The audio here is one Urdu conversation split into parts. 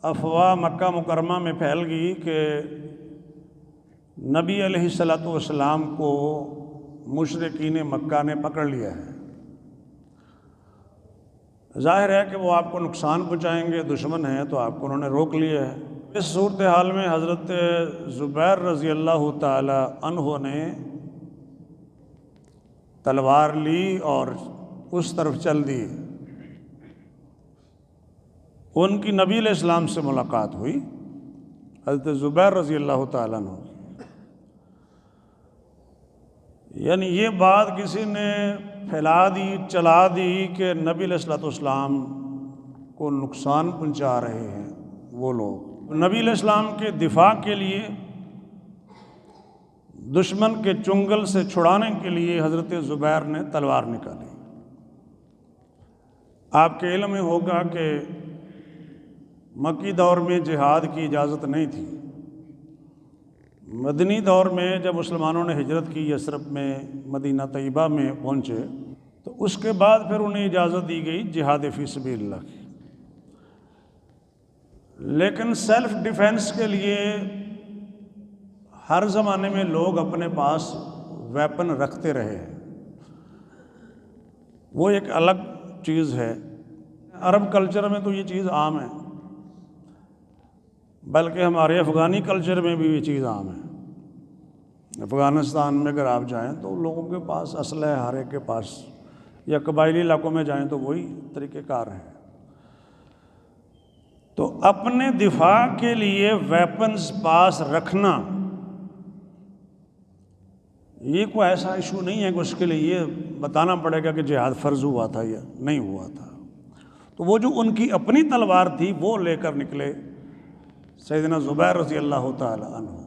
افواہ مکہ مکرمہ میں پھیل گئی کہ نبی علیہ الصلوۃ والسلام کو مشرکین مکہ نے پکڑ لیا ہے۔ ظاہر ہے کہ وہ آپ کو نقصان پہنچائیں گے، دشمن ہیں، تو آپ کو انہوں نے روک لیا ہے۔ اس صورتحال میں حضرت زبیر رضی اللہ تعالی عنہ نے تلوار لی اور اس طرف چل دی۔ ان کی نبی علیہ السلام سے ملاقات ہوئی، حضرت زبیر رضی اللہ تعالیٰ عنہ۔ یعنی یہ بات کسی نے پھیلا دی، چلا دی کہ نبی علیہ السلام کو نقصان پہنچا رہے ہیں وہ لوگ۔ نبی علیہ السلام کے دفاع کے لیے، دشمن کے چنگل سے چھڑانے کے لیے حضرت زبیر نے تلوار نکالی۔ آپ کے علم میں ہوگا کہ مکی دور میں جہاد کی اجازت نہیں تھی۔ مدنی دور میں جب مسلمانوں نے ہجرت کی، یثرب میں، مدینہ طیبہ میں پہنچے، تو اس کے بعد پھر انہیں اجازت دی گئی جہاد فی سبیل اللہ کی۔ لیکن سیلف ڈیفینس کے لیے ہر زمانے میں لوگ اپنے پاس ویپن رکھتے رہے ہیں، وہ ایک الگ چیز ہے۔ عرب کلچر میں تو یہ چیز عام ہے، بلکہ ہمارے افغانی کلچر میں بھی یہ چیز عام ہے۔ افغانستان میں اگر آپ جائیں تو لوگوں کے پاس اسلحہ ہے، ہر ایک کے پاس، یا قبائلی علاقوں میں جائیں تو وہی طریقہ کار ہے۔ تو اپنے دفاع کے لیے ویپنز پاس رکھنا یہ کوئی ایسا ایشو نہیں ہے کہ اس کے لیے یہ بتانا پڑے گا کہ جہاد فرض ہوا تھا یا نہیں ہوا تھا۔ تو وہ جو ان کی اپنی تلوار تھی وہ لے کر نکلے سیدنا زبیر رضی اللہ تعالی عنہ۔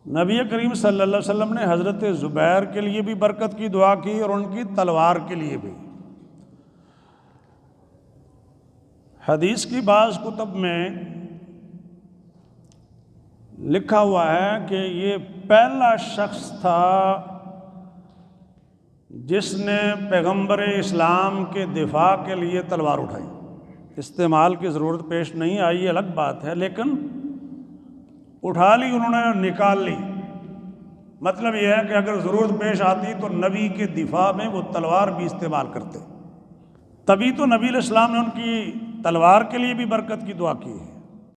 نبی کریم صلی اللہ علیہ وسلم نے حضرت زبیر کے لیے بھی برکت کی دعا کی اور ان کی تلوار کے لیے بھی۔ حدیث کی بعض کتب میں لکھا ہوا ہے کہ یہ پہلا شخص تھا جس نے پیغمبر اسلام کے دفاع کے لیے تلوار اٹھائی۔ استعمال کی ضرورت پیش نہیں آئی، یہ الگ بات ہے، لیکن اٹھا لی انہوں نے، نکال لی۔ مطلب یہ ہے کہ اگر ضرورت پیش آتی تو نبی کے دفاع میں وہ تلوار بھی استعمال کرتے، تبھی تو نبی علیہ السلام نے ان کی تلوار کے لیے بھی برکت کی دعا کی ہے۔